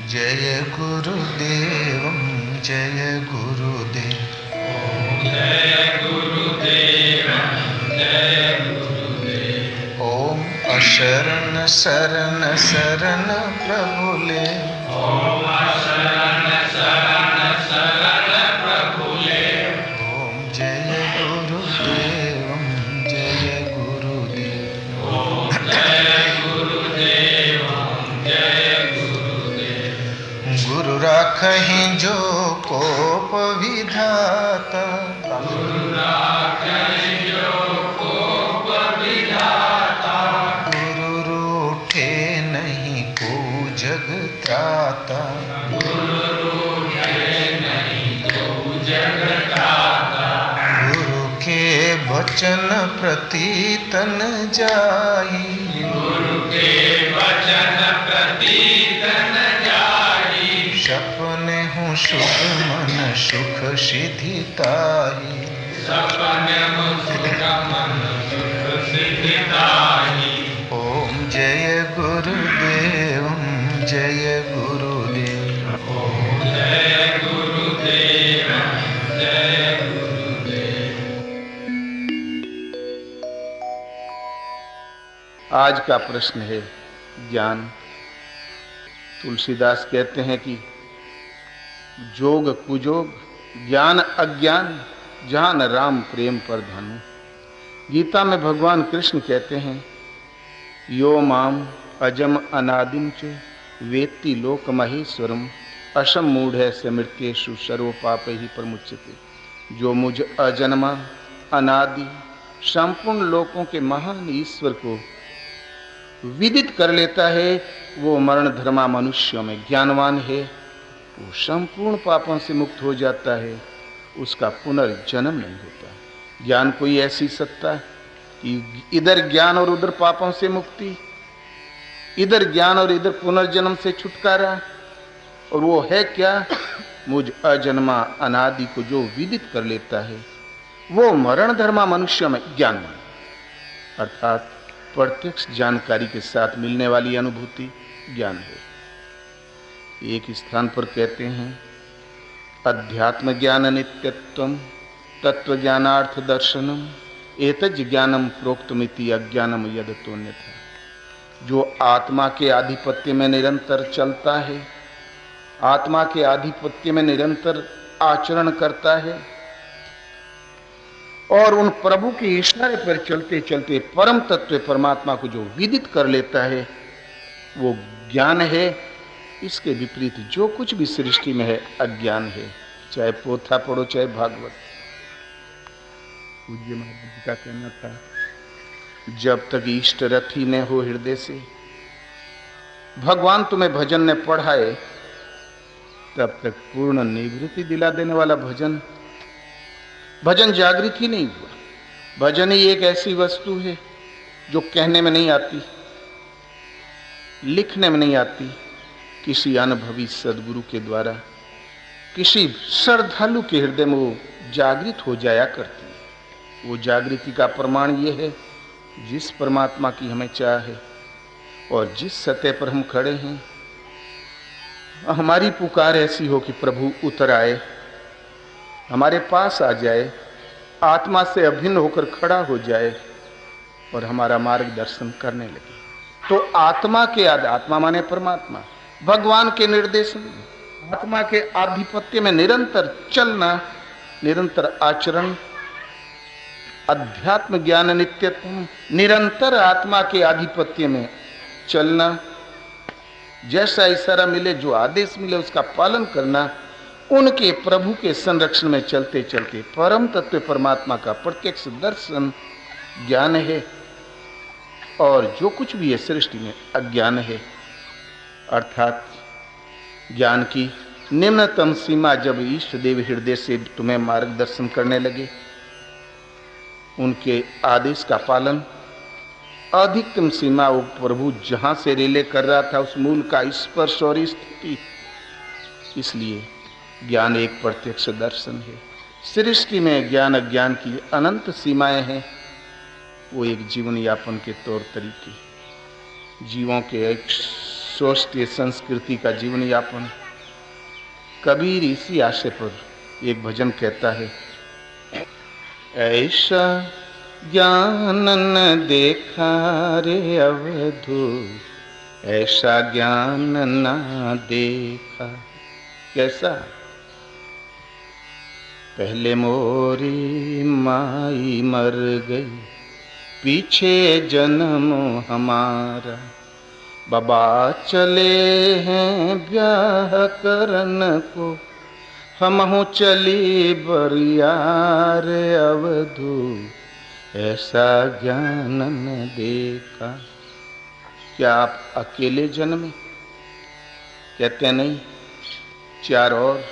जय गुरुदेव जय गुरुदेव। जय गुरुदेव जय गुरुदेव। ओम अशरण शरण शरण प्रभुले। ओम शरण शरण शरण प्रभुले। ओम जय गुरुदेव जय गुरुदेव। ओम जय गुरुदेव जय गुरुदेव। गुरु राखहि जो कोप विधाता। गुरु राखहि जो कोप विधाता। गुरु रूठे नहीं को जग त्राता। गुरु रूठे नहीं को जग त्राता। गुरु के वचन प्रति तन जाई। गुरु के वचन प्रति तन जाई। सपने हूँ सुख मन सुख सिद्धि ताही। सपने हूँ सुख मन सुख सिद्धि ताही। ओम जय गुरुदेव जय गुरुदेव। ओम जय गुरुदेव जय गुरुदेव। आज का प्रश्न है ज्ञान। तुलसीदास कहते हैं कि जोग कुजोग ज्ञान अज्ञान जहां न राम प्रेम पर धनु। गीता में भगवान कृष्ण कहते हैं यो माम अजम अनादिम च वेत्ति लोक महेश्वरम अशम मूढ़ से मृत्येषु सर्व पाप ही प्रमुच्यते। जो मुझ अजन्मा अनादि संपूर्ण लोकों के महान ईश्वर को विदित कर लेता है, वो मरण धर्मा मनुष्यों में ज्ञानवान है। वो संपूर्ण पापों से मुक्त हो जाता है, उसका पुनर्जन्म नहीं होता। ज्ञान कोई ऐसी सत्ता है कि इधर ज्ञान और उधर पापों से मुक्ति, इधर ज्ञान और इधर पुनर्जन्म से छुटकारा। और वो है क्या? मुझ अजन्मा अनादि को जो विदित कर लेता है, वो मरण धर्मा मनुष्य में ज्ञानवान, अर्थात प्रत्यक्ष जानकारी के साथ मिलने वाली अनुभूति ज्ञान है। एक स्थान पर कहते हैं अध्यात्म ज्ञान नित्यत्वम तत्व ज्ञानार्थ दर्शनम एतज ज्ञानम प्रोक्तमिति अज्ञानम यदतोन्यथा। जो आत्मा के आधिपत्य में निरंतर चलता है, आत्मा के आधिपत्य में निरंतर आचरण करता है और उन प्रभु के इशारे पर चलते चलते परम तत्व परमात्मा को जो विदित कर लेता है, वो ज्ञान है। इसके विपरीत जो कुछ भी सृष्टि में है अज्ञान है। चाहे पोथा पढ़ो चाहे भागवत। पूज्य महाराज जी का कहना था जब तक इष्ट रथी न हो हृदय से, भगवान तुम्हें भजन ने पढ़ाए, तब तक पूर्ण निवृत्ति दिला देने वाला भजन जागृत ही नहीं हुआ। भजन ही एक ऐसी वस्तु है जो कहने में नहीं आती, लिखने में नहीं आती, किसी अनुभवी सदगुरु के द्वारा किसी श्रद्धालु के हृदय में वो जागृत हो जाया करती है। वो जागृति का प्रमाण ये है, जिस परमात्मा की हमें चाह है और जिस सतह पर हम खड़े हैं, हमारी पुकार ऐसी हो कि प्रभु उतर आए, हमारे पास आ जाए, आत्मा से अभिन्न होकर खड़ा हो जाए और हमारा मार्गदर्शन करने लगे। तो आत्मा के आत्मा माने परमात्मा, भगवान के निर्देश में, आत्मा के आधिपत्य में निरंतर चलना, निरंतर आचरण, अध्यात्म ज्ञान नित्यत्व, निरंतर आत्मा के आधिपत्य में चलना, जैसा इशारा मिले, जो आदेश मिले उसका पालन करना, उनके प्रभु के संरक्षण में चलते चलते परम तत्व परमात्मा का प्रत्यक्ष दर्शन ज्ञान है। और जो कुछ भी है सृष्टि में अज्ञान है। अर्थात ज्ञान की निम्नतम सीमा जब ईष्ट देव हृदय से तुम्हें मार्गदर्शन करने लगे, उनके आदेश का पालन, अधिकतम सीमा वो प्रभु जहां से रिले कर रहा था उस मूल का स्पर्श और स्थिति। इसलिए ज्ञान एक प्रत्यक्ष दर्शन है। सृष्टि में ज्ञान अज्ञान की अनंत सीमाएं हैं। वो एक जीवन यापन के तौर तरीके, जीवों के एक सोचते संस्कृति का जीवन यापन। कबीर इसी आशय पर एक भजन कहता है, ऐसा ज्ञान न देखा रे अवधू, ऐसा ज्ञान ना देखा। कैसा? पहले मोरी माई मर गई, पीछे जन्म हमारा, बाबा चले हैं ब्याह करन को, हमहु चली बरियार अवधू, ऐसा ज्ञान न देखा। क्या आप अकेले जन्मे? कहते नहीं, 4 और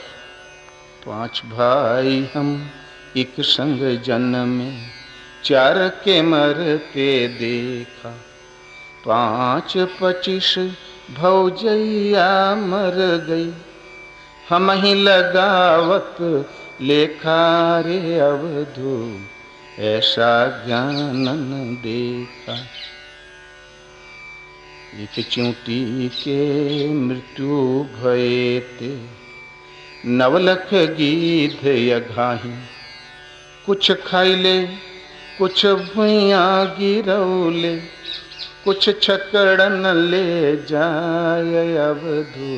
5 भाई हम एक संग जन्मे, 4 के मरते देखा, 5-25 भौजैया मर गई, हम ही लगावत लेखा रे अवधू, ऐसा ज्ञान न देखा। एक च्यूटी के मृत्यु भये ते, 9 लख गीध यघाही, कुछ खाइले कुछ भुइया गिरौले, कुछ छकड़न ले जाय अवधू,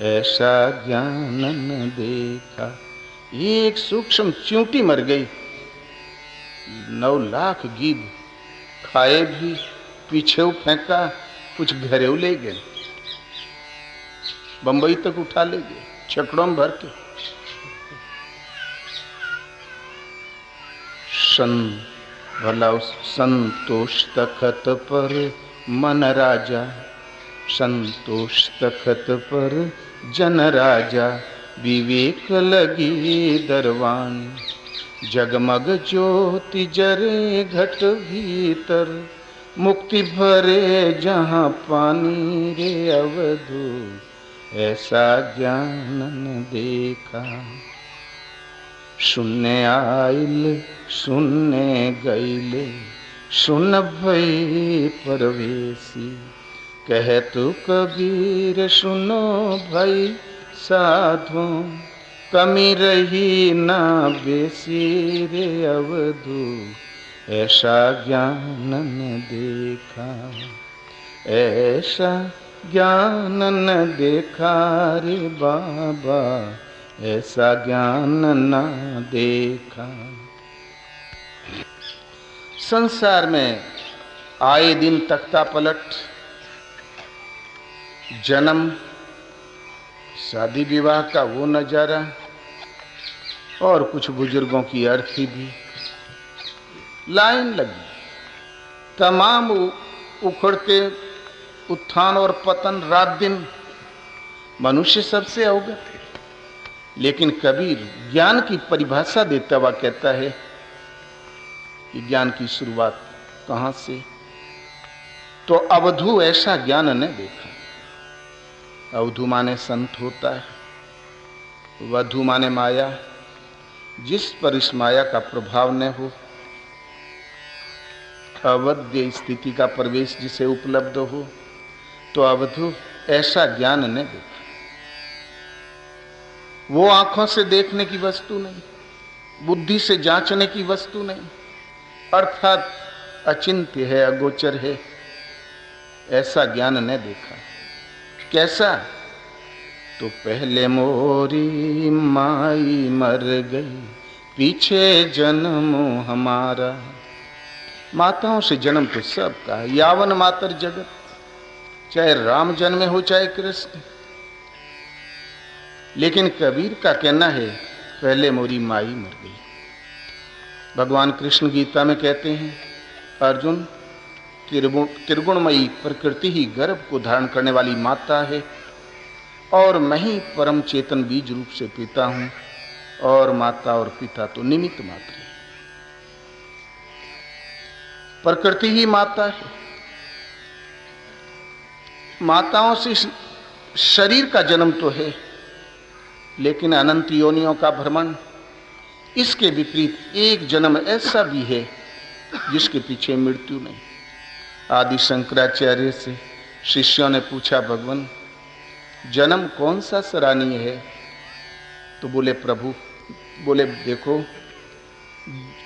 ऐसा ज्ञान न देखा। एक सूक्ष्म च्यूटी मर गई, 9 लाख गीध खाए भी, पीछे फेंका, कुछ घरेऊ ले गए, बंबई तक उठा ले गए छकड़ों में भर के। भला उस संतोष तखत पर मन राजा, संतोष तखत पर जन राजा, विवेक लगी दरवानी, जगमग ज्योति जरे घट भीतर, मुक्ति भरे जहाँ पानी रे अवधू, ऐसा ज्ञान न देखा। शून्य आइल शून्य गईले, सुन भई परवेसी, कहे तू कबीर सुनो भाई साधु, कमी रही ना बेसी रे अवधू, ऐसा ज्ञान न देखा, ऐसा ज्ञान न देखा रे बाबा, ऐसा ज्ञान न देखा। संसार में आए दिन तख्ता पलट, जन्म, शादी विवाह का वो नजारा, और कुछ बुजुर्गों की अर्थी भी। लाइन लगी, तमाम उखड़ते उत्थान और पतन, रात दिन मनुष्य सबसे अवगत है। लेकिन कबीर ज्ञान की परिभाषा देता हुआ कहता है कि ज्ञान की शुरुआत कहां से? तो अवधू ऐसा ज्ञान न देखा। अवधू माने संत होता है, वधू माने माया, जिस पर इस माया का प्रभाव न हो, अवध्य स्थिति का प्रवेश जिसे उपलब्ध हो, तो अवधू ऐसा ज्ञान न देखा। वो आंखों से देखने की वस्तु नहीं, बुद्धि से जांचने की वस्तु नहीं, अर्थात अचिंत्य है, अगोचर है, ऐसा ज्ञान न देखा। कैसा? तो पहले मोरी माई मर गई, पीछे जन्म हमारा। माताओं से जन्म तो सबका है, यावन मातर जगत, चाहे राम जन्मे हो चाहे कृष्ण। लेकिन कबीर का कहना है पहले मोरी माई मर गई। भगवान कृष्ण गीता में कहते हैं, अर्जुन, त्रिगुणमयी प्रकृति ही गर्भ को धारण करने वाली माता है, और मैं ही परम चेतन बीज रूप से पिता हूं, और माता और पिता तो निमित्त मात्र है। प्रकृति ही माता है। माताओं से शरीर का जन्म तो है, लेकिन अनंत योनियों का भ्रमण। इसके विपरीत एक जन्म ऐसा भी है जिसके पीछे मृत्यु नहीं। आदि शंकराचार्य से शिष्यों ने पूछा, भगवान जन्म कौन सा सराहनीय है? तो बोले, प्रभु, बोले देखो,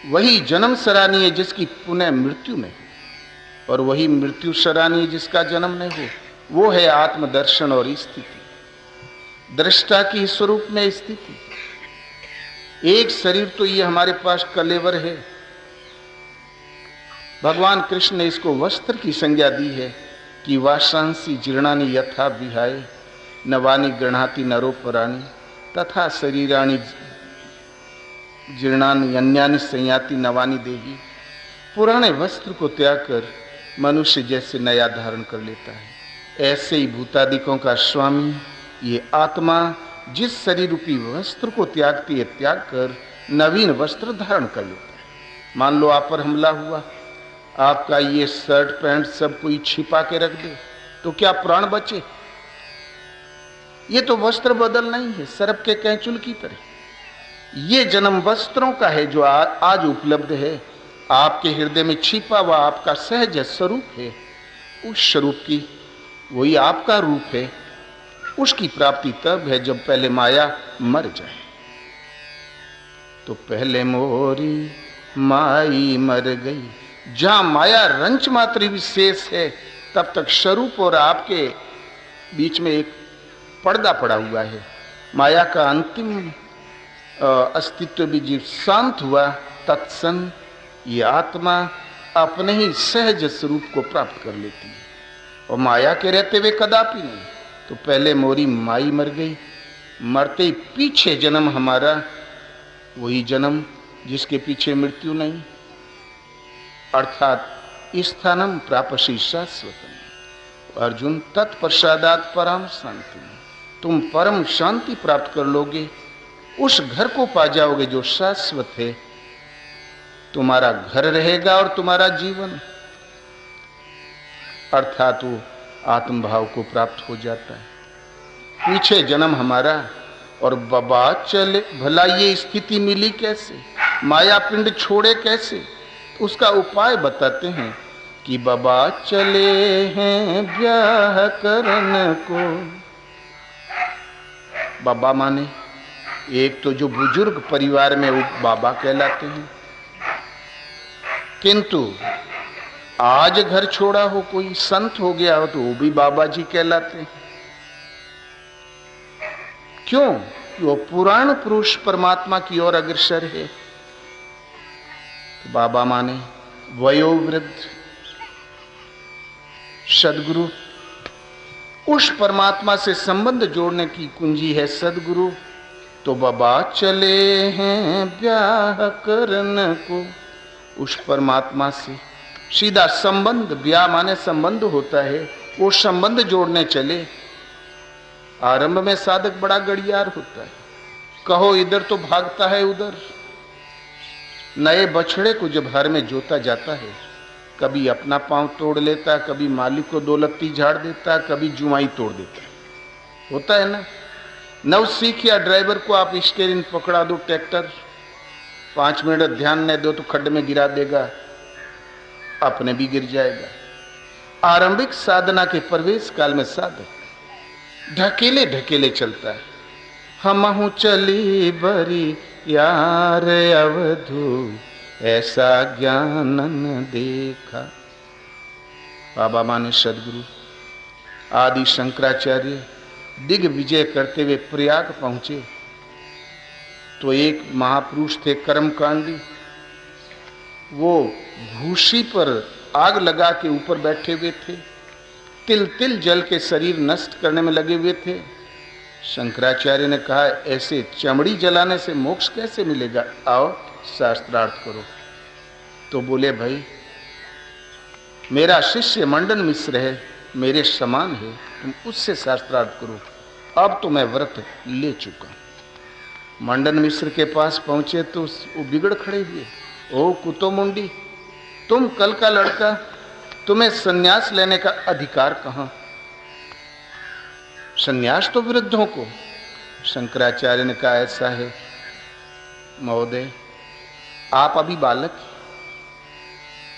वही जन्म सराहनीय जिसकी पुनः मृत्यु नहीं, और वही मृत्यु सराहनीय जिसका जन्म नहीं हो। वो है आत्मदर्शन और स्थिति, दृष्टा की स्वरूप में स्थिति। एक शरीर तो ये हमारे पास कलेवर है। भगवान कृष्ण ने इसको वस्त्र की संज्ञा दी है कि वाशांसी जीर्णानि यथा विहाय नवानि गृह्णाति नरोपराणि तथा शरीराणि जीर्णानि अन्यानि संयाति नवानि देही। पुराने वस्त्र को त्याग कर मनुष्य जैसे नया धारण कर लेता है, ऐसे ही भूतादिकों का स्वामी ये आत्मा जिस शरीर रूपी वस्त्र को त्यागती है, त्याग कर नवीन वस्त्र धारण कर लेता है। मान लो आप पर हमला हुआ, आपका ये शर्ट पैंट सब कोई छिपा के रख दे, तो क्या प्राण बचे? ये तो वस्त्र बदल नहीं है, सर्प के कैंचुल की तरह। ये जन्म वस्त्रों का है जो आज उपलब्ध है। आपके हृदय में छिपा हुआ आपका सहज स्वरूप है, उस स्वरूप की वही आपका रूप है। उसकी प्राप्ति तब है जब पहले माया मर जाए। तो पहले मोरी माई मर गई। जहां माया रंच मात्र विशेष है, तब तक स्वरूप और आपके बीच में एक पर्दा पड़ा हुआ है। माया का अंतिम अस्तित्व भी जीव शांत हुआ, तत्सन ये आत्मा अपने ही सहज स्वरूप को प्राप्त कर लेती है, और माया के रहते हुए कदापि नहीं। तो पहले मोरी माई मर गई, मरते ही पीछे जन्म हमारा वही जन्म जिसके पीछे मृत्यु नहीं, अर्थात स्थानम प्रापसी शाश्वतम। अर्जुन तत्पश्चादात परम शांति, तुम परम शांति प्राप्त कर लोगे, उस घर को पा जाओगे जो शाश्वत है। तुम्हारा घर रहेगा और तुम्हारा जीवन, अर्थात वो आत्मभाव को प्राप्त हो जाता है। पीछे जन्म हमारा और बाबा चले, भला ये स्थिति मिली कैसे? माया पिंड छोड़े कैसे? उसका उपाय बताते हैं कि बाबा चले हैं ब्याह करन को। बाबा माने एक तो जो बुजुर्ग परिवार में वो बाबा कहलाते हैं, किंतु आज घर छोड़ा हो, कोई संत हो गया हो, तो वो भी बाबा जी कहलाते हैं। क्यों? वो पुराण पुरुष परमात्मा की ओर अग्रसर है। तो बाबा माने वयोवृद्ध सदगुरु, उस परमात्मा से संबंध जोड़ने की कुंजी है सदगुरु। तो बाबा चले हैं ब्याह करन को, उस परमात्मा से सीधा संबंध, ब्याह माने संबंध होता है, वो संबंध जोड़ने चले। आरंभ में साधक बड़ा गड़ियार होता है, कहो इधर तो भागता है उधर। नए बछड़े को जब हर में जोता जाता है, कभी अपना पांव तोड़ लेता, कभी मालिक को दौलती झाड़ देता, कभी जुआई तोड़ देता, होता है ना। नव सीखिया ड्राइवर को आप स्टीयरिंग पकड़ा दो, ट्रैक्टर 5 मिनट ध्यान न दो तो खड्डे में गिरा देगा, अपने भी गिर जाएगा। आरंभिक साधना के प्रवेश काल में साधक ढकेले ढकेले चलता है। हमहु चली बरी यार अवधू, ऐसा ज्ञान न देखा। बाबा माने सदगुरु आदि शंकराचार्य दिग्विजय करते हुए प्रयाग पहुंचे, तो एक महापुरुष थे कर्मकांडी, वो भूसी पर आग लगा के ऊपर बैठे हुए थे, तिल तिल जल के शरीर नष्ट करने में लगे हुए थे। शंकराचार्य ने कहा, ऐसे चमड़ी जलाने से मोक्ष कैसे मिलेगा, आओ शास्त्रार्थ करो। तो बोले, भाई मेरा शिष्य मंडन मिश्र है, मेरे समान है, तुम उससे शास्त्रार्थ करो। अब तो मैं व्रत ले चुका। मंडन मिश्र के पास पहुंचे तो वो बिगड़ खड़े हुए। ओ कुतो मुंडी, तुम कल का लड़का, तुम्हें सन्यास लेने का अधिकार कहाँ? सन्यास तो वृद्धों को। शंकराचार्य ने कहा, ऐसा है महोदय, आप अभी बालक हैं,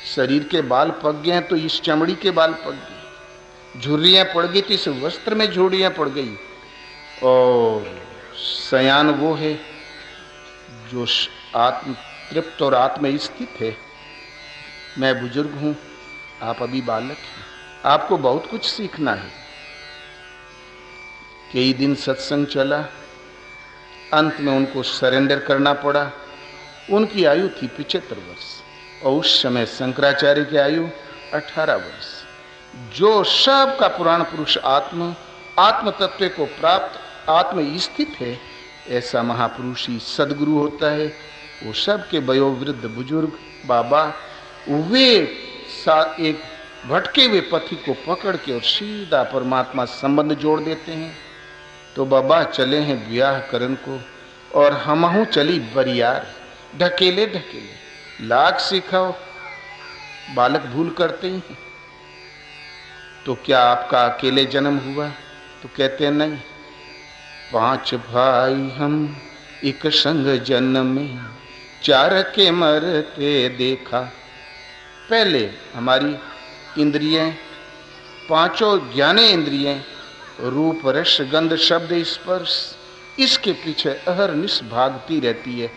शरीर के बाल पक गए हैं तो इस चमड़ी के बाल पक गए। झुर्रियां पड़ गई थी, इस वस्त्र में झुर्रियां पड़ गई। और सयान वो है जो आत्म तृप्त और आत्म स्थित है। मैं बुजुर्ग हूं, आप अभी बालक हैं, आपको बहुत कुछ सीखना है। कई दिन सत्संग चला, अंत में उनको सरेंडर करना पड़ा। उनकी आयु थी 75 वर्ष और उस समय शंकराचार्य की आयु 18 वर्ष। जो सब का पुराण पुरुष आत्म तत्व को प्राप्त आत्म स्थित है, ऐसा महापुरुष ही सदगुरु होता है। वो सब के वयोवृद्ध बुजुर्ग बाबा, वे एक भटके हुए पथी को पकड़ के और सीधा परमात्मा संबंध जोड़ देते हैं। तो बाबा चले हैं ब्याह करन को और हमहू चली बरियार, ढकेले ढकेले लाख सिखाओ, बालक भूल करते ही हैं। तो क्या आपका अकेले जन्म हुआ? तो कहते हैं नहीं, 5 भाई हम एक संग जन्मे, 4 के मरते देखा। पहले हमारी इंद्रियें, 5 ज्ञाने इंद्रियें, रूप रस गंध शब्द स्पर्श, इसके पीछे अहरनिश भागती रहती है।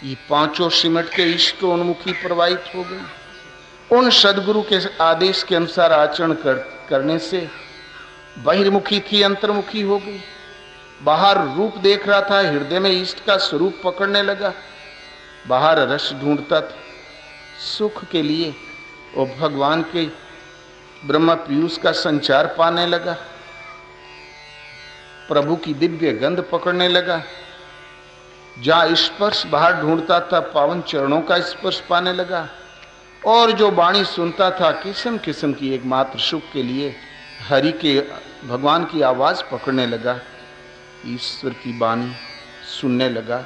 ये 5 सिमट के इष्टोन्मुखी प्रवाहित हो गई। उन सदगुरु के आदेश के अनुसार आचरण करने से बहिर्मुखी थी, अंतर्मुखी हो गई। बाहर रूप देख रहा था, हृदय में इष्ट का स्वरूप पकड़ने लगा। बाहर रस ढूंढता था सुख के लिए और भगवान के ब्रह्म पीयूष का संचार पाने लगा। प्रभु की दिव्य गंध पकड़ने लगा। जहां स्पर्श बाहर ढूंढता था, पावन चरणों का स्पर्श पाने लगा। और जो वाणी सुनता था किस्म किस्म की एकमात्र सुख के लिए हरि के भगवान की आवाज पकड़ने लगा, ईश्वर की वाणी सुनने लगा।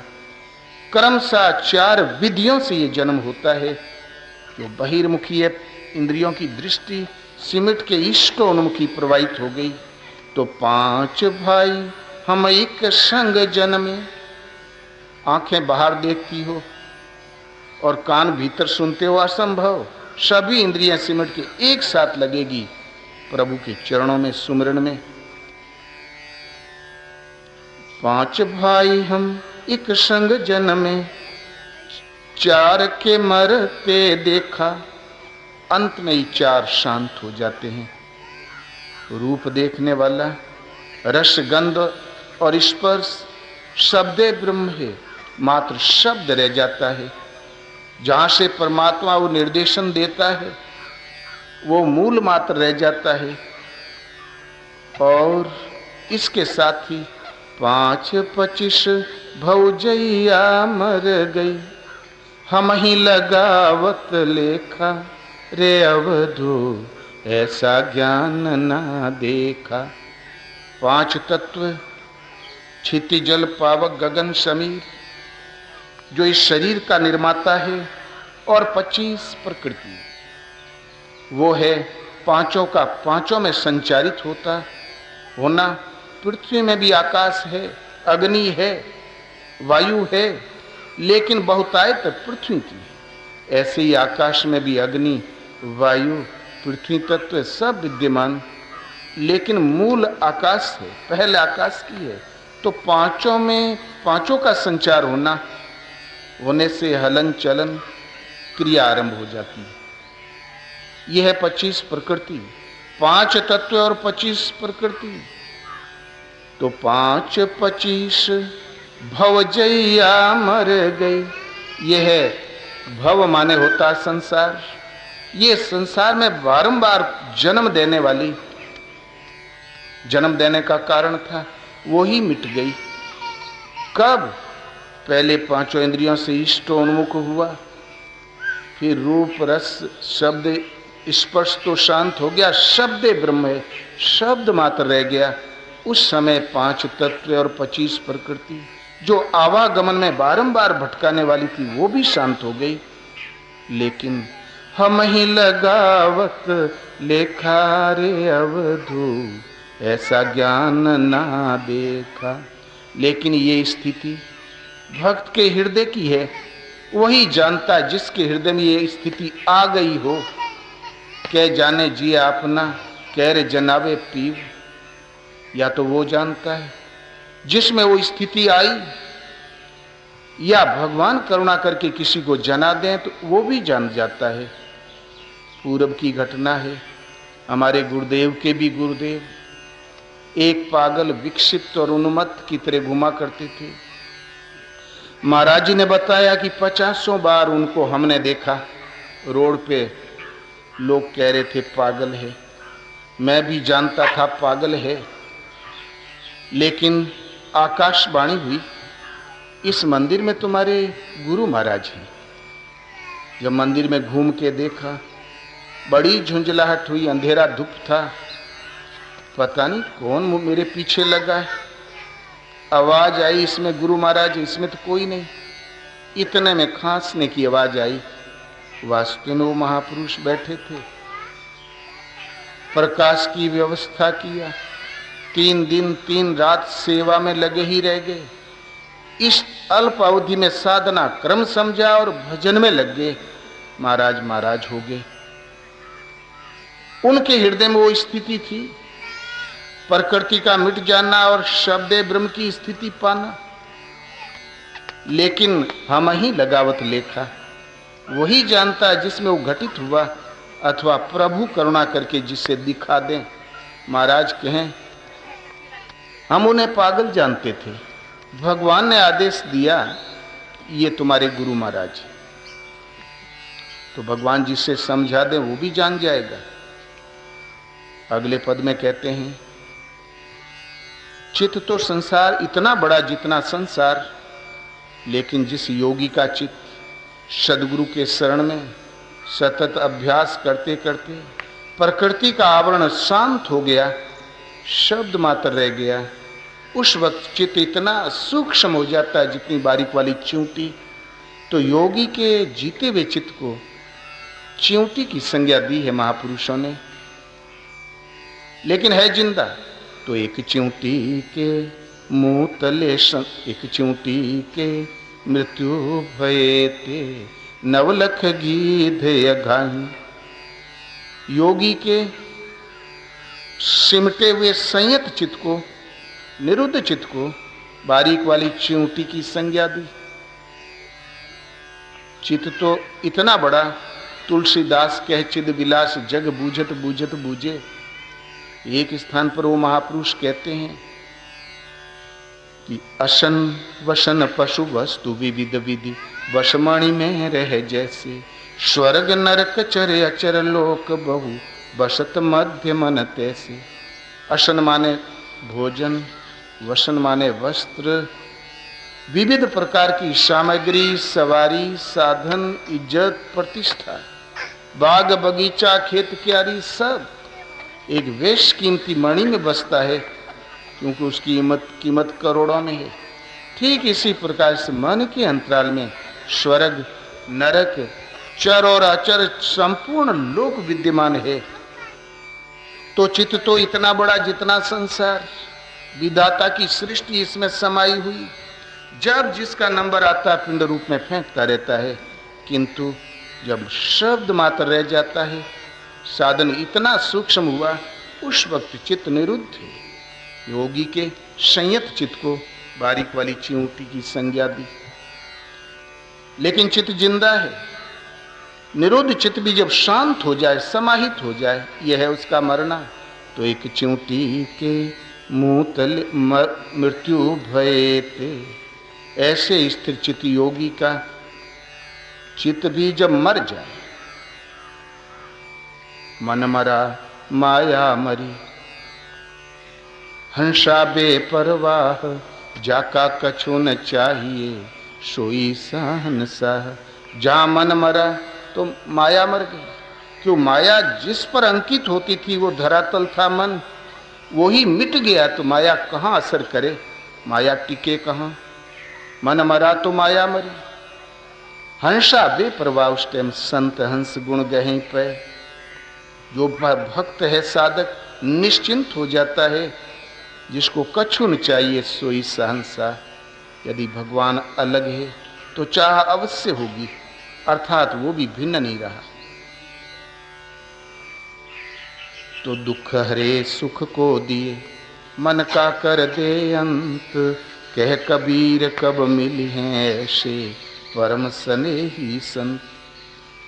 क्रमशः 4 विधियों से ये जन्म होता है। जो बहिर्मुखी है, इंद्रियों की दृष्टि सिमट के इष्टोन्मुखी प्रवाहित हो गई। तो 5 भाई हम एक संग जन्मे, आंखें बाहर देखती हो और कान भीतर सुनते हो असंभव। सभी इंद्रियां सिमट के एक साथ लगेगी प्रभु के चरणों में, सुमिरन में। 5 भाई हम एक संग जन्मे, 4 के मरते देखा। अंत में ही 4 शांत हो जाते हैं। रूप देखने वाला, रस गंध और स्पर्श शब्दे ब्रह्म है, मात्र शब्द रह जाता है। जहां से परमात्मा वो निर्देशन देता है, वो मूल मात्र रह जाता है। और इसके साथ ही 5-25 भौजैया मर गई, हम ही लगावत लेखा, रे अवधू ऐसा ज्ञान ना देखा। 5 तत्व क्षिति जल पावक गगन समीर, जो इस शरीर का निर्माता है, और 25 प्रकृति, वो है 5 का 5 में संचारित होना। पृथ्वी में भी आकाश है, अग्नि है, वायु है, लेकिन बहुतायत पृथ्वी की। ऐसे ही आकाश में भी अग्नि, वायु, पृथ्वी तत्व सब विद्यमान, लेकिन मूल आकाश है, पहले आकाश की है। तो 5 में 5 का संचार होने से हलन चलन क्रिया आरंभ हो जाती है। यह है 25 प्रकृति, 5 तत्व और 25 प्रकृति। तो 5-25 भवजैया मर गई। यह है भव माने होता संसार। ये संसार में बारंबार जन्म देने का कारण था, वो ही मिट गई। कब? पहले 5 इंद्रियों से इष्टोन्मुख हुआ, फिर रूप रस शब्द स्पर्श तो शांत हो गया, शब्द ब्रह्म है, शब्द मात्र रह गया। उस समय 5 तत्व और 25 प्रकृति जो आवागमन में बारंबार भटकाने वाली थी, वो भी शांत हो गई। लेकिन हम ही लगावत लेखा, रे अवधू ऐसा ज्ञान ना देखा। लेकिन ये स्थिति भक्त के हृदय की है, वही जानता है। जिसके हृदय में ये स्थिति आ गई हो, कह जाने जी अपना कह रहे जनाबे पीव, या तो वो जानता है जिसमें वो स्थिति आई, या भगवान करुणा करके किसी को जना दें तो वो भी जान जाता है। पूरब की घटना है, हमारे गुरुदेव के भी गुरुदेव एक पागल विक्षिप्त और उन्मत्त की तरह घुमा करते थे। महाराज जी ने बताया कि 50 बार उनको हमने देखा रोड पे, लोग कह रहे थे पागल है, मैं भी जानता था पागल है, लेकिन आकाशवाणी हुई इस मंदिर में तुम्हारे गुरु महाराज हैं। जब मंदिर में घूम के देखा, बड़ी झुंझलाहट हुई, अंधेरा धूप था, पता नहीं कौन मेरे पीछे लगा है। आवाज आई, इसमें गुरु महाराज, इसमें तो कोई नहीं। इतने में खांसने की आवाज आई, वास्तव में वो महापुरुष बैठे थे। प्रकाश की व्यवस्था किया, 3 दिन 3 रात सेवा में लगे ही रह गए। इस अल्प अवधि में साधना क्रम समझा और भजन में लग गए। महाराज महाराज हो गए। उनके हृदय में वो स्थिति थी, प्रकृति का मिट जाना और शब्द ब्रह्म की स्थिति पाना। लेकिन हम ही लगावत लेखा, वही जानता है जिसमें वो घटित हुआ, अथवा प्रभु करुणा करके जिससे दिखा दें। महाराज कहें हम उन्हें पागल जानते थे, भगवान ने आदेश दिया ये तुम्हारे गुरु महाराज, तो भगवान जिससे समझा दे वो भी जान जाएगा। अगले पद में कहते हैं चित्त तो संसार इतना बड़ा जितना संसार, लेकिन जिस योगी का चित्त सदगुरु के शरण में सतत अभ्यास करते करते प्रकृति का आवरण शांत हो गया, शब्द मात्र रह गया, उस वक्त चित्त इतना सूक्ष्म हो जाता है जितनी बारीक वाली चींटी। तो योगी के जीते हुए चित्त को चींटी की संज्ञा दी है महापुरुषों ने, लेकिन है जिंदा। तो एक चींटी के मुंह तले एक चींटी के मृत्यु भये ते नवलख गीध अघाई। योगी के सिमटे हुए संयत चित्त को, निरुद्ध चित्त को बारीक वाली चींटी की संज्ञा दी। चित्त तो इतना बड़ा, तुलसीदास कह चिद विलास जग बूझत बूझत बूझे। एक स्थान पर वो महापुरुष कहते हैं कि अशन वशन पशु वस्तु विविध विधि वशमणि में रह जैसे, स्वर्ग नरक चरे अचर लोक बहु बसत मध्य मन तैसे। अशन माने भोजन, वसन माने वस्त्र, विविध प्रकार की सामग्री, सवारी, साधन, इज्जत, प्रतिष्ठा, बाग बगीचा, खेत क्यारी, सब एक वेश कीमती मणि में बसता है, क्योंकि उसकी कीमत करोड़ों में है। ठीक इसी प्रकार से मन के अंतराल में स्वर्ग, नरक, चर और अचर संपूर्ण लोक विद्यमान है। तो चित्त तो इतना बड़ा जितना संसार, विधाता की सृष्टि इसमें समाई हुई। जब जिसका नंबर आता है पिंड रूप में फेंकता रहता है, किंतु जब शब्द मात्र रह जाता है, साधन इतना सूक्ष्म हुआ, उस वक्त चित्त निरुद्ध है। योगी के संयत चित्त को बारीक वाली चींटी की संज्ञा दी, लेकिन चित्त जिंदा है। निरुद्ध चित्त भी जब शांत हो जाए, समाहित हो जाए, यह है उसका मरना। तो एक चींटी के मुंह तले मृत्यु भये ते, ऐसे स्थिर चित्त योगी का चित्त भी जब मर जाए, मन मरा माया मरी, हंसा बेपरवाह जाका कछु न चाहिए, सोई सहनसाह। जहां मन मरा तो माया मर गई। क्यों? माया जिस पर अंकित होती थी वो धरातल था मन, वही मिट गया तो माया कहाँ असर करे, माया टिके कहाँ। मन मरा तो माया मरी। हंसा बेपरवाह, उस टाइम संत हंस गुण गहे पे। जो भक्त है, साधक, निश्चिंत हो जाता है, जिसको कछु न चाहिए सोई सहनसा। यदि भगवान अलग है तो चाह अवश्य होगी, अर्थात वो भी भिन्न नहीं रहा। तो दुख हरे सुख को दिए, मन का कर दे अंत। कह कबीर कब मिली हैं ऐसे, परम स्नेही संत।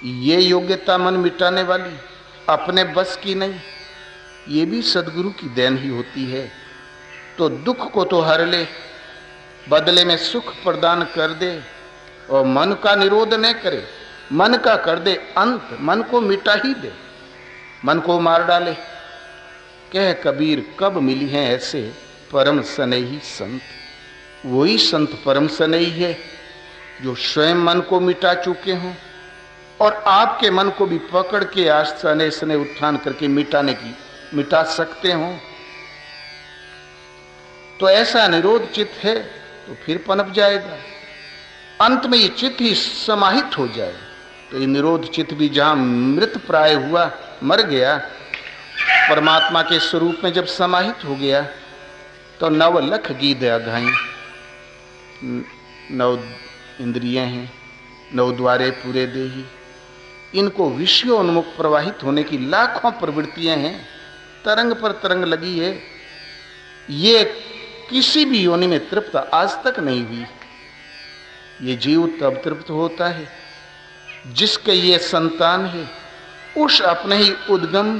ये योग्यता मन मिटाने वाली अपने बस की नहीं, ये भी सदगुरु की देन ही होती है। तो दुख को तो हर ले, बदले में सुख प्रदान कर दे, और मन का निरोध न करे, मन का कर दे अंत, मन को मिटा ही दे, मन को मार डाले। कह कबीर कब मिली हैं ऐसे, परम स्नेही संत। वही संत परम स्नेही है जो स्वयं मन को मिटा चुके हों और आपके मन को भी पकड़ के आस्ते स्नेह उत्थान करके मिटा सकते हों। तो ऐसा निरोध चित्त है तो फिर पनप जाएगा, अंत में ये चित्त ही समाहित हो जाए। तो ये निरोध चित्त भी जहां मृत प्राय हुआ, मर गया, परमात्मा के स्वरूप में जब समाहित हो गया, तो 9 लख गीत अघाई। 9 इंद्रियां हैं, 9 द्वारे पूरे देही, इनको विषयोन्मुख प्रवाहित होने की लाखों प्रवृत्तियां हैं, तरंग पर तरंग लगी है। ये किसी भी योनि में तृप्त आज तक नहीं हुई। ये जीव तब तृप्त होता है जिसके ये संतान है उस अपने ही उद्गम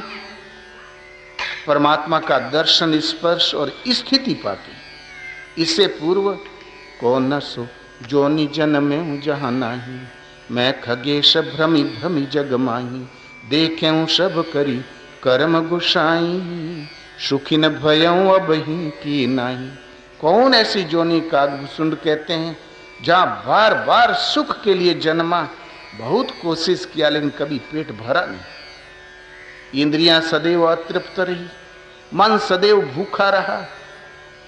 परमात्मा का दर्शन, स्पर्श और स्थिति पाके। इससे पूर्व कौन न सो जो निजन में हूँ जहाँ नाही, मैं खगेश भ्रमि भ्रमि जग माही, देखें सब करी कर्म गुसाई, सुखी न भयऊँ अब ही की नाही। कौन ऐसी जोनी कागभूषुंड कहते हैं जहाँ बार बार सुख के लिए जन्मा, बहुत कोशिश किया लेकिन कभी पेट भरा नहीं। इंद्रियां सदैव अतृप्त रही, मन सदैव भूखा रहा,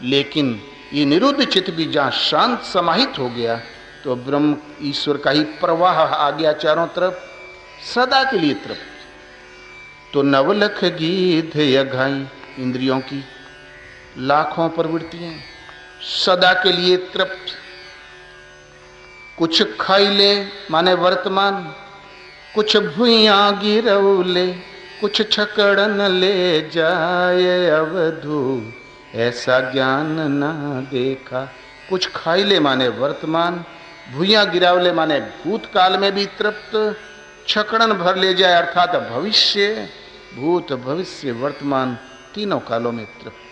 लेकिन ये निरुद्ध चित्त भी जहाँ शांत समाहित हो गया तो ब्रह्म ईश्वर का ही प्रवाह आ गया चारों तरफ, सदा के लिए तृप्त। तो 9 लख गीध अघाई, इंद्रियों की लाखों प्रवृत्तियां सदा के लिए तृप्त। कुछ खाई ले माने वर्तमान, कुछ भुइया गिरौले, कुछ छकड़न ले जाए अवधू, ऐसा ज्ञान ना देखा। कुछ खाई ले माने वर्तमान, भुइया गिरावले माने भूतकाल में भी तृप्त, छकड़न भर ले जाए अर्थात भविष्य, भूत भविष्य वर्तमान तीनों कालों में तृप्त।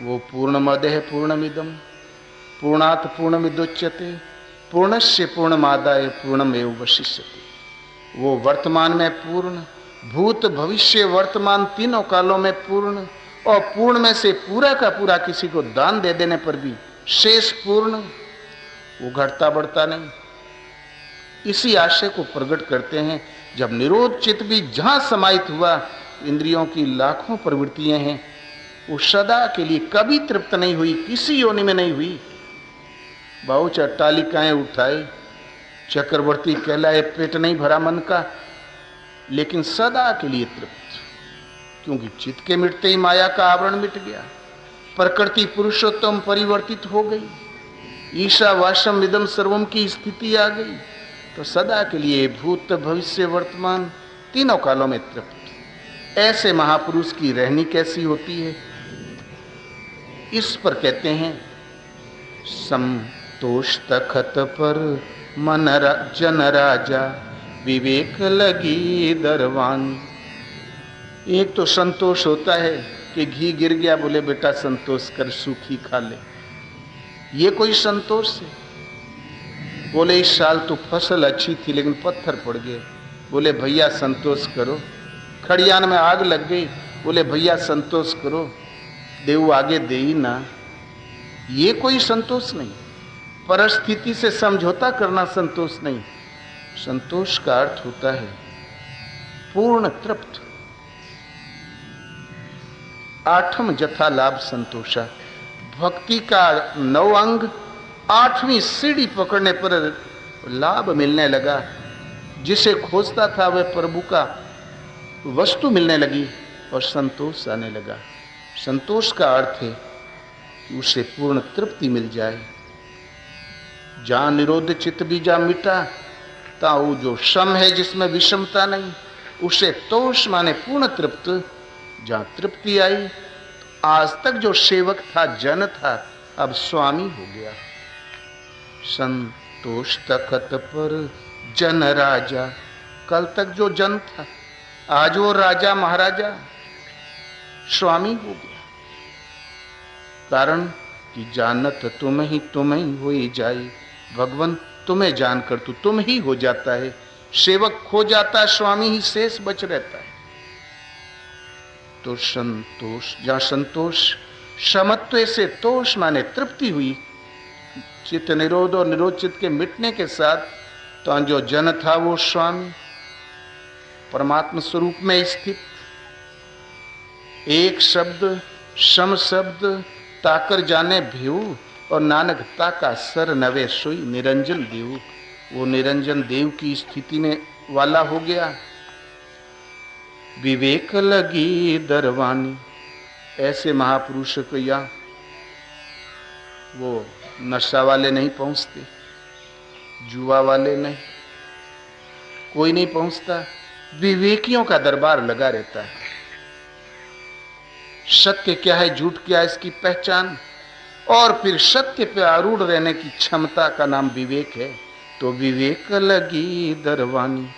वो पूर्णमदः पूर्णमिदं पूर्णात् पूर्णमिदुच्यते, पूर्णस्य पूर्णमादाय पूर्णमेव वशिष्यते। वो वर्तमान में पूर्ण, भूत भविष्य वर्तमान तीनों कालों में पूर्ण, और पूर्ण में से पूरा का पूरा किसी को दान दे देने पर भी शेष पूर्ण, वो घटता बढ़ता नहीं। इसी आशय को प्रकट करते हैं जब निरोध चित्त भी जहां समाहित हुआ, इंद्रियों की लाखों प्रवृत्तियां हैं, वो सदा के लिए कभी तृप्त नहीं हुई, किसी योनि में नहीं हुई। बहुत अट्टालिकाएं उठाए, चक्रवर्ती कहलाए, पेट नहीं भरा मन का, लेकिन सदा के लिए तृप्त, क्योंकि चित्त के मिटते ही माया का आवरण मिट गया, प्रकृति पुरुषोत्तम परिवर्तित हो गई, ईशा वाशम इदम सर्वम की स्थिति आ गई। तो सदा के लिए भूत भविष्य वर्तमान तीनों कालों में तृप्त। ऐसे महापुरुष की रहनी कैसी होती है, इस पर कहते हैं संतोष तखत पर मन जन राजा, विवेक लगी दरवान। एक तो संतोष होता है कि घी गिर गया, बोले बेटा संतोष कर, सूखी खा ले, ये कोई संतोष है। बोले इस साल तो फसल अच्छी थी लेकिन पत्थर पड़ गए, बोले भैया संतोष करो। खड़ियान में आग लग गई, बोले भैया संतोष करो, देव आगे दे ही ना, ये कोई संतोष नहीं। परिस्थिति से समझौता करना संतोष नहीं। संतोष का अर्थ होता है पूर्ण तृप्त। 8 जथा लाभ संतोषा, भक्ति का 9 अंग 8वीं सीढ़ी पकड़ने पर लाभ मिलने लगा। जिसे खोजता था वह प्रभु का वस्तु मिलने लगी और संतोष आने लगा। संतोष का अर्थ है कि उसे पूर्ण तृप्ति मिल जाए। जहां निरोध चित्त भी जा मिटा, ता वो जो सम है जिसमें विषमता नहीं, उसे तोष माने पूर्ण तृप्त। जहां तृप्ति आई, आज तक जो सेवक था, जन था, अब स्वामी हो गया। संतोष तखत पर जन राजा। कल तक जो जन था, आज वो राजा महाराजा स्वामी हो गया। कारण कि जानत तुम ही होई जाए। भगवान तुम्हें जानकर तो तुम ही हो जाता है। सेवक खो जाता है, स्वामी ही शेष बच रहता है। तो संतोष, जहां संतोष समत्व से तोष माने तृप्ति हुई, चित्त निरोध और निरोध चित्त के मिटने के साथ, तो जो जन था वो स्वामी परमात्मा स्वरूप में स्थित। एक शब्द सम शब्द ताकर जाने भेऊ, और नानक ताका सर नवे सोई निरंजन देव। वो निरंजन देव की स्थिति में वाला हो गया। विवेक लगी दरवानी। ऐसे महापुरुष को यहाँ वो नशा वाले नहीं पहुंचते, जुआ वाले नहीं, कोई नहीं पहुंचता। विवेकियों का दरबार लगा रहता है। सत्य क्या है, झूठ क्या है, इसकी पहचान, और फिर सत्य पे आरूढ़ रहने की क्षमता का नाम विवेक है। तो विवेक लगी दरवानी,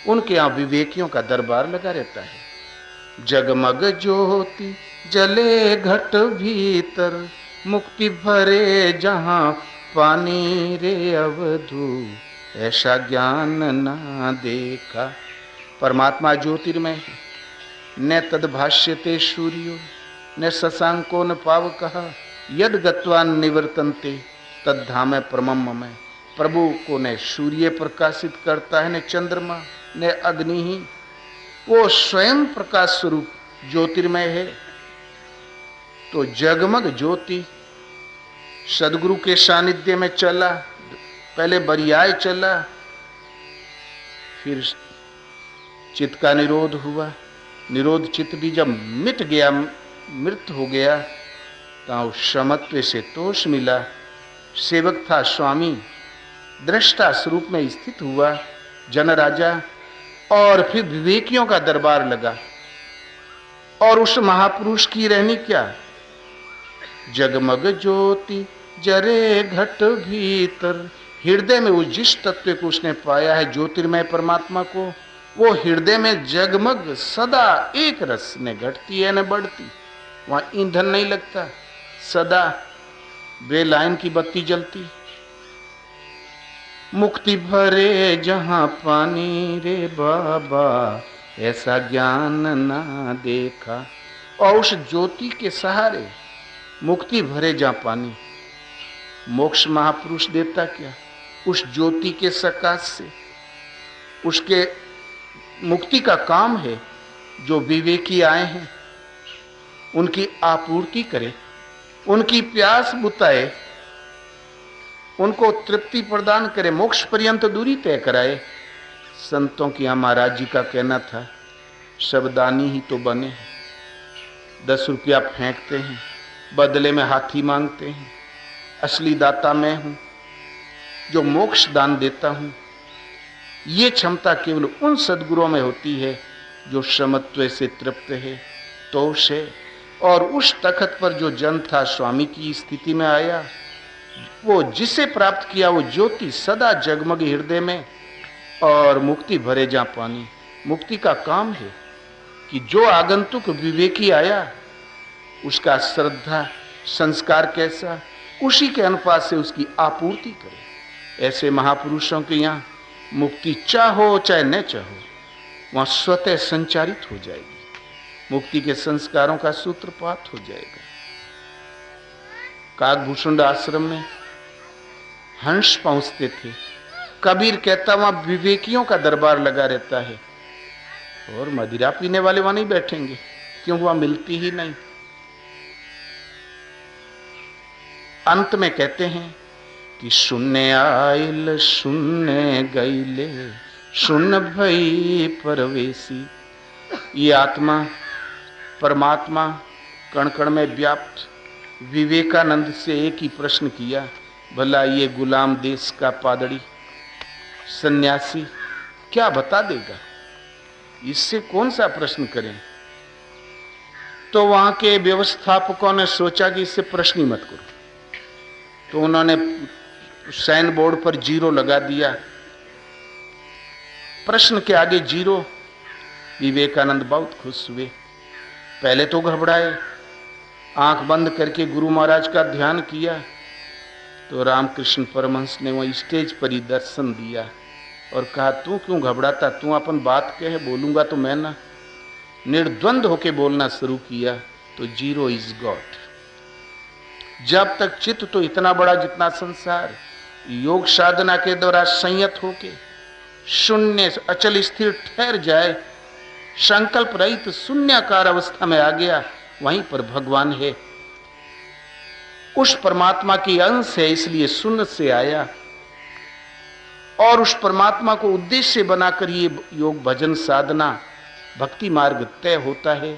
उनके यहाँ विवेकियों का दरबार लगा रहता है। जगमग ज्योति जले घट भीतर, मुक्ति भरे जहां पानी रे अवधू, ऐसा ज्ञान ना देखा। परमात्मा ज्योतिर्मय है। न तद्भाष्यते सूर्यो न शशांको न पावकः, यद गत्वान निवर्तन्ते तद्धाम परमम में। प्रभु को न सूर्य प्रकाशित करता है, न चंद्रमा, न अग्नि ही। वो स्वयं प्रकाश स्वरूप ज्योतिर्मय है। तो जगमग ज्योति सदगुरु के सानिध्य में चला, पहले बरियाय चला, फिर चित्त का निरोध हुआ। निरोध चित्त भी जब मिट गया, मृत हो गया, तो समत्व से तोष मिला। सेवक था, स्वामी दृष्टा स्वरूप में स्थित हुआ, जन राजा। और फिर विवेकियों का दरबार लगा। और उस महापुरुष की रहनी क्या, जगमग ज्योति जरे घट भीतर। हृदय में उस जिस तत्व को उसने पाया है, ज्योतिर्मय परमात्मा को, वो हृदय में जगमग सदा एक रस ने घटती है न बढ़ती। वहां ईंधन नहीं लगता, सदा बेलाइन की बत्ती जलती। मुक्ति भरे जहां पानी रे बाबा, ऐसा ज्ञान ना देखा। और उस ज्योति के सहारे मुक्ति भरे जहां पानी, मोक्ष महापुरुष देता क्या, उस ज्योति के सकाश से। उसके मुक्ति का काम है। जो विवेकी आए हैं उनकी आपूर्ति करे, उनकी प्यास बुताए, उनको तृप्ति प्रदान करे, मोक्ष पर्यंत दूरी तय कराए। संतों की महाराज जी का कहना था, सब दानी ही तो बने हैं। 10 रुपया फेंकते हैं, बदले में हाथी मांगते हैं। असली दाता मैं हूं, जो मोक्ष दान देता हूं। ये क्षमता केवल उन सद्गुरुओं में होती है जो समत्व से तृप्त है, तोष है। और उस तखत पर जो जन था, स्वामी की स्थिति में आया, वो जिसे प्राप्त किया वो ज्योति सदा जगमग हृदय में। और मुक्ति भरे जहां पानी, मुक्ति का काम है कि जो आगंतुक विवेकी आया उसका श्रद्धा संस्कार कैसा, उसी के अनुपात से उसकी आपूर्ति करे। ऐसे महापुरुषों के यहाँ मुक्ति चाहो चाहे न चाहो, वहां स्वतः संचारित हो जाएगी। मुक्ति के संस्कारों का सूत्रपात हो जाएगा। काकभूषुंड आश्रम में हंस पहुंचते थे। कबीर कहता वहां विवेकियों का दरबार लगा रहता है, और मदिरा पीने वाले वहां नहीं बैठेंगे, क्यों, वहां मिलती ही नहीं। अंत में कहते हैं कि शून्य आइल शून्य गईले, शून्य भई परवेशी। ये आत्मा परमात्मा कण कण में व्याप्त। विवेकानंद से एक ही प्रश्न किया, भला ये गुलाम देश का पादड़ी सन्यासी क्या बता देगा। इससे कौन सा प्रश्न करें? तो वहां के व्यवस्थापकों ने सोचा कि इससे प्रश्न ही मत करो, तो उन्होंने साइन बोर्ड पर 0 लगा दिया। प्रश्न के आगे 0। विवेकानंद बहुत खुश हुए। पहले तो घबराए, आंख बंद करके गुरु महाराज का ध्यान किया, तो रामकृष्ण परमहंस ने वह स्टेज पर ही दर्शन दिया और कहा, तू क्यों घबराता, तू अपन बात कहे, बोलूंगा तो मैं ना। निर्द्वंद होके बोलना शुरू किया तो 0 इज गॉड। जब तक चित्त तो इतना बड़ा जितना संसार, योग साधना के द्वारा संयत होके शून्य अचल स्थिर ठहर जाए, संकल्प रहित शून्याकार अवस्था में आ गया, वहीं पर भगवान है। उस परमात्मा की अंश है, इसलिए शून्य से आया और उस परमात्मा को उद्देश्य बनाकर ये योग भजन साधना भक्ति मार्ग तय होता है।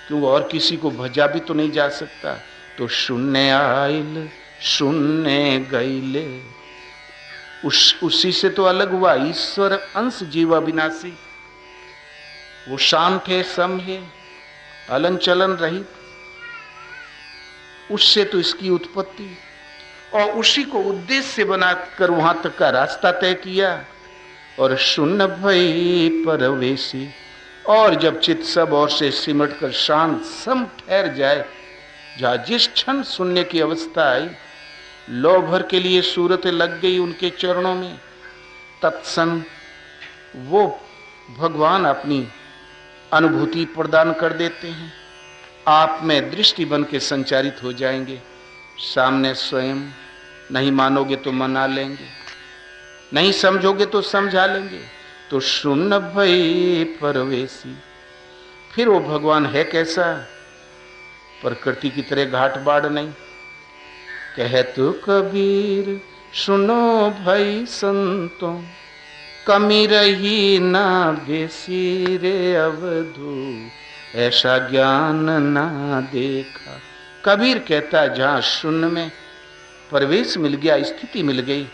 क्यों और किसी को भजा भी तो नहीं जा सकता। तो शून्य आइल शून्य गईले, उसी से तो अलग हुआ ईश्वर अंश जीव अविनाशी। वो शांत है, सम है, हलन चलन रहित, उससे तो इसकी उत्पत्ति और उसी को उद्देश्य बनाकर वहां तक का रास्ता तय किया। और शून्य भई परवेशी, और जब चित्त सब ओर से सिमट कर शांत सम ठहर जाए, जहां जिस क्षण शून्य की अवस्था आई, लो भर के लिए सूरत लग गई उनके चरणों में, तत्सम वो भगवान अपनी अनुभूति प्रदान कर देते हैं। आप में दृष्टि बन के संचारित हो जाएंगे, सामने स्वयं। नहीं मानोगे तो मना लेंगे, नहीं समझोगे तो समझा लेंगे। तो शून्य भई परवेशी, फिर वो भगवान है कैसा? प्रकृति की तरह घाट बाढ़ नहीं। कहे तो कबीर सुनो भाई संतों, कमी रही ना बेसी रे अवधू, ऐसा ज्ञान ना देखा। कबीर कहता, जहाँ शून्य में प्रवेश मिल गया, स्थिति मिल गई,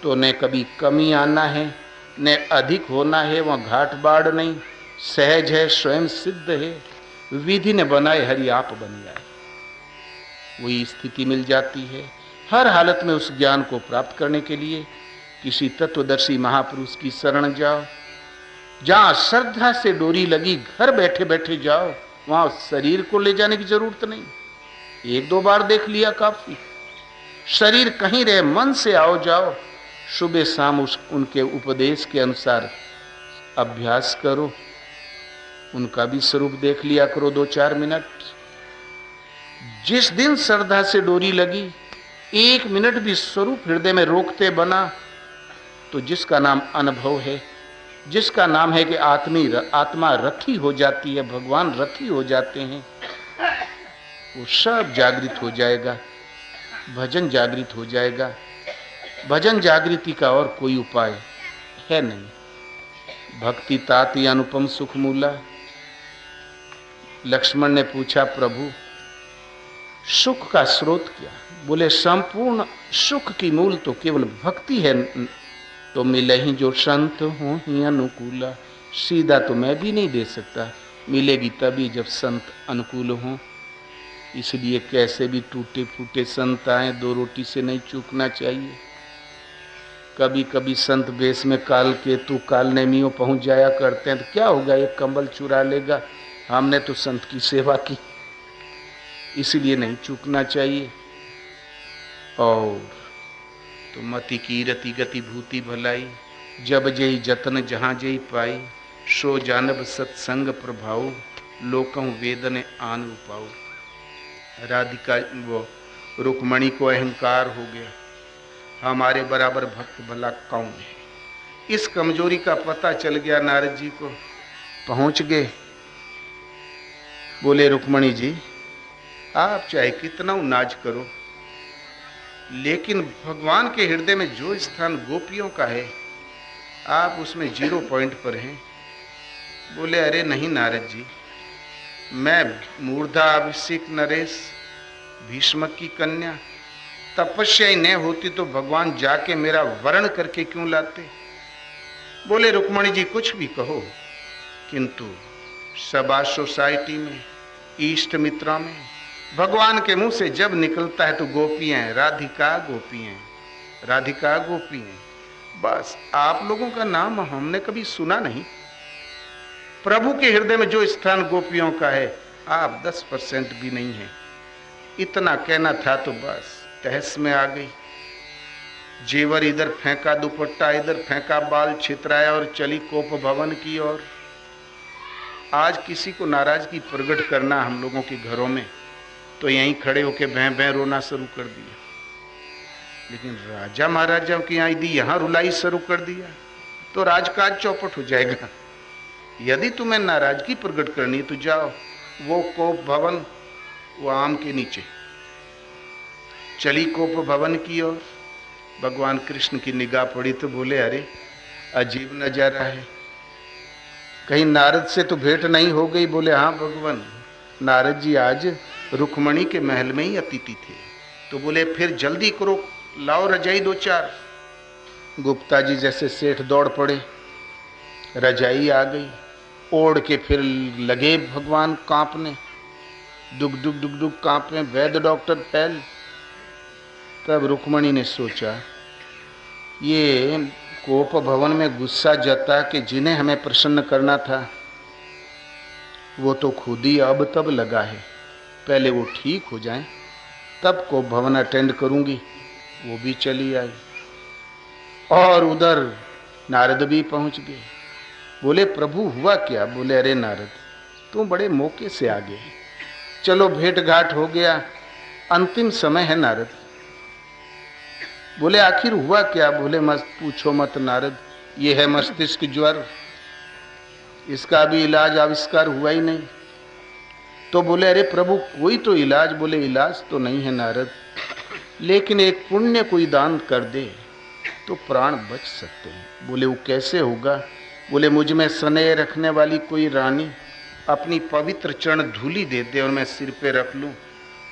तो न कभी कमी आना है न अधिक होना है। वहाँ घाट बाढ़ नहीं, सहज है, स्वयं सिद्ध है, विधि ने बनाए हरि आप बन जाए, वही स्थिति मिल जाती है। हर हालत में उस ज्ञान को प्राप्त करने के लिए किसी तत्वदर्शी महापुरुष की शरण जाओ। जहाँ श्रद्धा से डोरी लगी, घर बैठे बैठे जाओ, वहाँ शरीर को ले जाने की जरूरत नहीं। 1-2 बार देख लिया काफी। शरीर कहीं रहे, मन से आओ जाओ, सुबह शाम उनके उपदेश के अनुसार अभ्यास करो, उनका भी स्वरूप देख लिया करो 2-4 मिनट। जिस दिन श्रद्धा से डोरी लगी, 1 मिनट भी स्वरूप हृदय में रोकते बना, तो जिसका नाम अनुभव है, जिसका नाम है कि आत्मा रथी हो जाती है, भगवान रथी हो जाते हैं, वो सब जागृत हो जाएगा। भजन जागृत हो जाएगा। भजन जागृति का और कोई उपाय है नहीं। भक्ति ताति अनुपम सुख मूला। लक्ष्मण ने पूछा, प्रभु सुख का स्रोत क्या? बोले, संपूर्ण सुख की मूल तो केवल भक्ति है। तो मिले ही जो संत हो ही अनुकूला। सीधा तो मैं भी नहीं दे सकता, मिलेगी तभी जब संत अनुकूल हो। इसलिए कैसे भी टूटे फूटे संत आए, 2 रोटी से नहीं चूकना चाहिए। कभी कभी संत बेस में काल केतु काल नेमियों पहुंच जाया करते हैं, तो क्या होगा, एक कंबल चुरा लेगा। हमने तो संत की सेवा की, इसलिए नहीं चूकना चाहिए। और तो मति की रति गति भूति भलाई, जब जई जतन जहाँ जई पाई, सो जानब सत्संग प्रभाव, लोकं वेदने आन उपाओ। राधिका वो रुक्मणी को अहंकार हो गया, हमारे बराबर भक्त भला कौन है। इस कमजोरी का पता चल गया नारद जी को। पहुंच गए, बोले, रुक्मणी जी आप चाहे कितना नाज करो, लेकिन भगवान के हृदय में जो स्थान गोपियों का है, आप उसमें 0 पॉइंट पर हैं। बोले, अरे नहीं नारद जी, मैं मूर्धा अभिषेक नरेश, भीष्म की कन्या, तपस्या ही न होती तो भगवान जाके मेरा वर्ण करके क्यों लाते। बोले, रुक्मणी जी कुछ भी कहो, किंतु सभा सोसाइटी में, इष्ट मित्रों में भगवान के मुंह से जब निकलता है तो गोपियां, राधिका गोपियां, राधिका गोपियां। बस आप लोगों का नाम हमने कभी सुना नहीं। प्रभु के हृदय में जो स्थान गोपियों का है, आप 10% भी नहीं है। इतना कहना था तो बस तहस में आ गई। जेवर इधर फेंका, दुपट्टा इधर फेंका, बाल छितराया और चली कोप भवन की ओर। आज किसी को नाराजगी प्रकट करना हम लोगों के घरों में तो यहीं खड़े होके भैं भैं रोना शुरू कर दिया। लेकिन राजा महाराजाओं की यहाँ रुलाई शुरू कर दिया तो राजकाज चौपट हो जाएगा। यदि तुम्हें नाराजगी प्रकट करनी तो जाओ वो कोप भवन, वो आम के नीचे। चली कोप भवन की ओर। भगवान कृष्ण की निगाह पड़ी तो बोले, अरे अजीब नजारा है, कहीं नारद से तो भेंट नहीं हो गई? बोले, हाँ भगवान, नारद जी आज रुक्मणी के महल में ही अतिथि थे। तो बोले, फिर जल्दी करो, लाओ रजाई 2-4। गुप्ता जी जैसे सेठ दौड़ पड़े, रजाई आ गई, ओढ़ के फिर लगे भगवान कांपने, दुग दुग दुग दुग कांपे, वैद्य डॉक्टर फैल। तब रुक्मणी ने सोचा, ये कोप भवन में गुस्सा जता कि जिन्हें हमें प्रसन्न करना था वो तो खुद ही अब तब लगा है, पहले वो ठीक हो जाएं तब कोप भवन अटेंड करूंगी। वो भी चली आई और उधर नारद भी पहुंच गए। बोले, प्रभु हुआ क्या? बोले, अरे नारद, तुम बड़े मौके से आ गए, चलो भेंट घाट हो गया, अंतिम समय है नारद। बोले, आखिर हुआ क्या? बोले, मत पूछो मत नारद, ये है मस्तिष्क ज्वर, इसका भी इलाज आविष्कार हुआ ही नहीं। तो बोले, अरे प्रभु कोई तो इलाज? बोले, इलाज तो नहीं है नारद, लेकिन एक पुण्य कोई दान कर दे तो प्राण बच सकते हैं। बोले, वो कैसे होगा? बोले, मुझ में स्नेह रखने वाली कोई रानी अपनी पवित्र चरण धूली दे दे और मैं सिर पे रख लूं,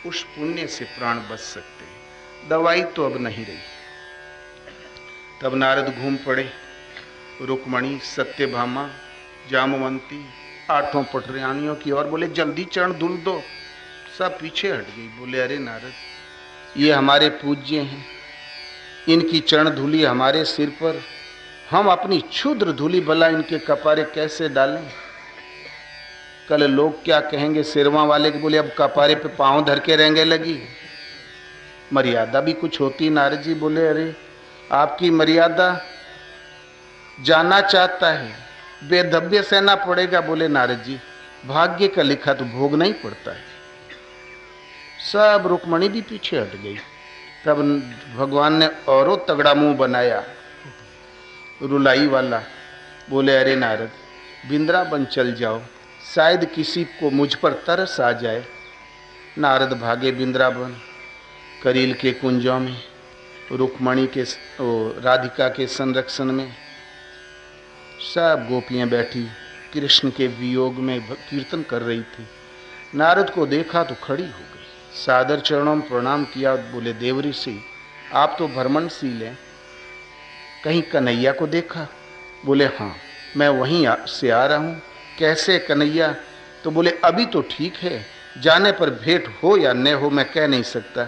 उस पुण्य से प्राण बच सकते हैं, दवाई तो अब नहीं रही। तब नारद घूम पड़े, रुक्मणी, सत्यभामा, जामवंती, 8 पटरानियों की ओर। बोले, जल्दी चरण धुल दो। सब पीछे हट गई। बोले, अरे नारद, ये हमारे पूज्य हैं, इनकी चरण धूली हमारे सिर पर, हम अपनी क्षुद्र धूली भला इनके कपारे कैसे डालें? कल लोग क्या कहेंगे सिरवा वाले के? बोले, अब कपारे पे पांव धर के रहेंगे लगी, मर्यादा भी कुछ होती। नारद जी बोले, अरे आपकी मर्यादा जाना चाहता है, बेधव्य सहना पड़ेगा। बोले, नारद जी, भाग्य का लिखा तो भोगना ही पड़ता है। सब रुक्मणी भी पीछे हट गई। तब भगवान ने औरों तगड़ा मुंह बनाया, रुलाई वाला। बोले, अरे नारद, वृंदावन चल जाओ, शायद किसी को मुझ पर तरस आ जाए। नारद भागे वृंदावन, करील के कुंजों में, रुक्मणी के राधिका के संरक्षण में। सब गोपियां बैठी कृष्ण के वियोग में कीर्तन कर रही थी। नारद को देखा तो खड़ी हो गई, सादर चरणों में प्रणाम किया। बोले, देव ऋषि, आप तो भ्रमणशील हैं, कहीं कन्हैया को देखा? बोले, हाँ, मैं वहीं से आ रहा हूँ। कैसे कन्हैया? तो बोले, अभी तो ठीक है, जाने पर भेंट हो या न हो मैं कह नहीं सकता।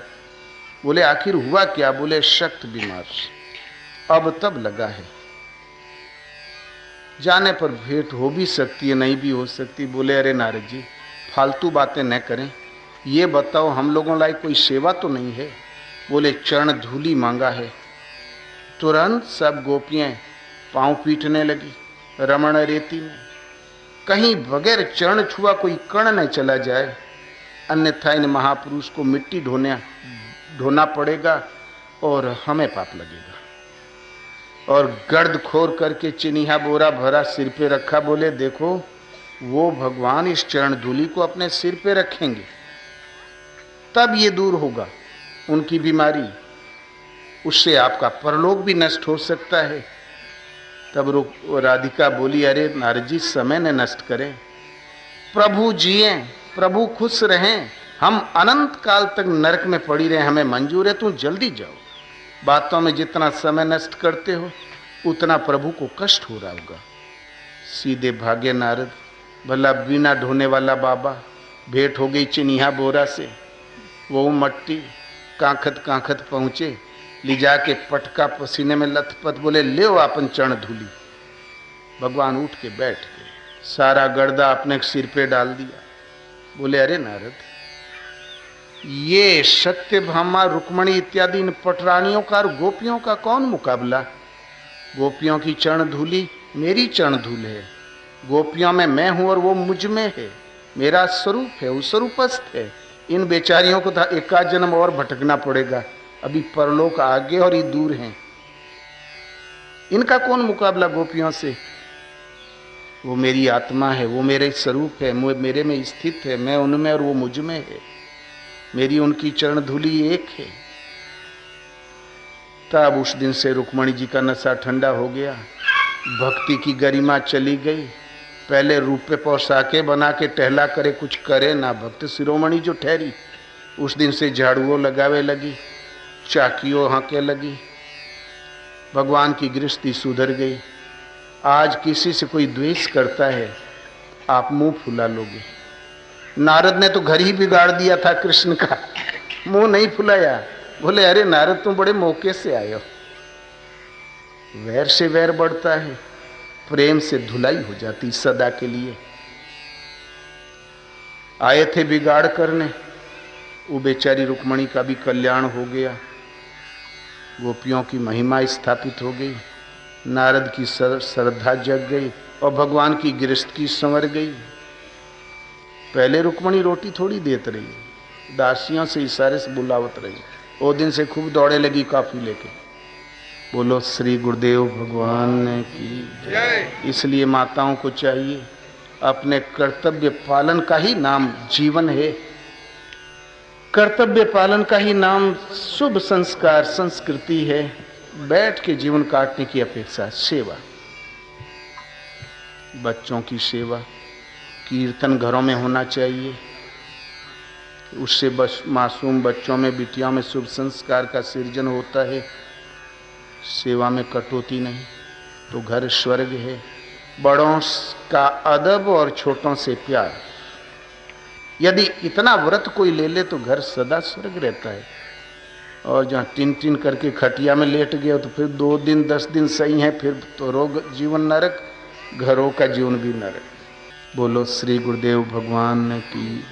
बोले, आखिर हुआ क्या? बोले, सख्त बीमार, अब तब लगा है, जाने पर भेंट हो भी सकती है, नहीं भी हो सकती। बोले, अरे नारद जी, फालतू बातें न करें, ये बताओ हम लोगों लायक कोई सेवा तो नहीं है? बोले, चरण धूली मांगा है। तुरंत सब गोपियां पांव पीटने लगी रमण रेती में, कहीं बगैर चरण छुआ कोई कण न चला जाए, अन्यथा इन महापुरुष को मिट्टी ढोना पड़ेगा और हमें पाप लगेगा। और गर्द खोर करके चिनिया बोरा भरा सिर पे रखा। बोले, देखो, वो भगवान इस चरण धूली को अपने सिर पे रखेंगे तब ये दूर होगा उनकी बीमारी, उससे आपका परलोक भी नष्ट हो सकता है। तब राधिका बोली, अरे नारद जी, समय न नष्ट करें, प्रभु जिए, प्रभु खुश रहें, हम अनंत काल तक नरक में पड़ी रहे, हमें मंजूर है, तुम जल्दी जाओ। बातों में जितना समय नष्ट करते हो उतना प्रभु को कष्ट हो रहा होगा। सीधे भागे नारद। भला बिना ढोने वाला बाबा, भेंट हो गई चिनिया बोरा से। वो मट्टी कांखत कांखत पहुंचे, ले जाके पटका पसीने में लथपथ, बोले ले आपन चरण धूली। भगवान उठ के बैठ गए, सारा गर्दा अपने सिर पे डाल दिया। बोले अरे नारद, ये सत्यभामा रुक्मणी इत्यादि इन पटरानियों का और गोपियों का कौन मुकाबला? गोपियों की चरण धूली मेरी चरण धूल है, गोपियों में मैं हूं और वो मुझ में है, मेरा स्वरूप है, वो स्वरूपस्थ है। इन बेचारियों को था एकाध जन्म और भटकना पड़ेगा, अभी परलोक आगे और ये दूर हैं। इनका कौन मुकाबला गोपियों से? वो मेरी आत्मा है, वो मेरे स्वरूप है, वो मेरे में स्थित है, मैं उनमें और वो मुझ में है, मेरी उनकी चरण धूली एक है। तब उस दिन से रुक्मणी जी का नशा ठंडा हो गया, भक्ति की गरिमा चली गई। पहले रूप पे पौसाके बना के टहला करे, कुछ करे ना, भक्त शिरोमणि जो ठहरी। उस दिन से झाड़ुओं लगावे लगी, चाकियों हाके लगी, भगवान की गृहस्थी सुधर गई। आज किसी से कोई द्वेष करता है, आप मुंह फुला लोगे। नारद ने तो घर ही बिगाड़ दिया था कृष्ण का, मुंह नहीं फुलाया। बोले अरे नारद, तुम बड़े मौके से आए हो। वैर से वैर बढ़ता है, प्रेम से धुलाई हो जाती सदा के लिए। आए थे बिगाड़ करने, वो बेचारी रुक्मणी का भी कल्याण हो गया, गोपियों की महिमा स्थापित हो गई, नारद की श्रद्धा जग गई और भगवान की गृहस्थी संवर गई। पहले रुक्मणी रोटी थोड़ी देत रही, दासियों से इशारे से बुलावत रही। वो दिन से खूब दौड़े लगी काफी लेके। बोलो श्री गुरुदेव भगवान की जय। इसलिए माताओं को चाहिए, अपने कर्तव्य पालन का ही नाम जीवन है, कर्तव्य पालन का ही नाम शुभ संस्कार संस्कृति है। बैठ के जीवन काटने की अपेक्षा सेवा, बच्चों की सेवा, कीर्तन घरों में होना चाहिए, उससे बस मासूम बच्चों में, बिटियों में शुभ संस्कार का सृजन होता है। सेवा में कटौती नहीं, तो घर स्वर्ग है। बड़ों का अदब और छोटों से प्यार, यदि इतना व्रत कोई ले ले तो घर सदा स्वर्ग रहता है। और जहाँ टिन टिन करके खटिया में लेट गए तो फिर 2 दिन 10 दिन सही है, फिर तो रोग जीवन नरक, घरों का जीवन भी नरक। बोलो श्री गुरुदेव भगवान की।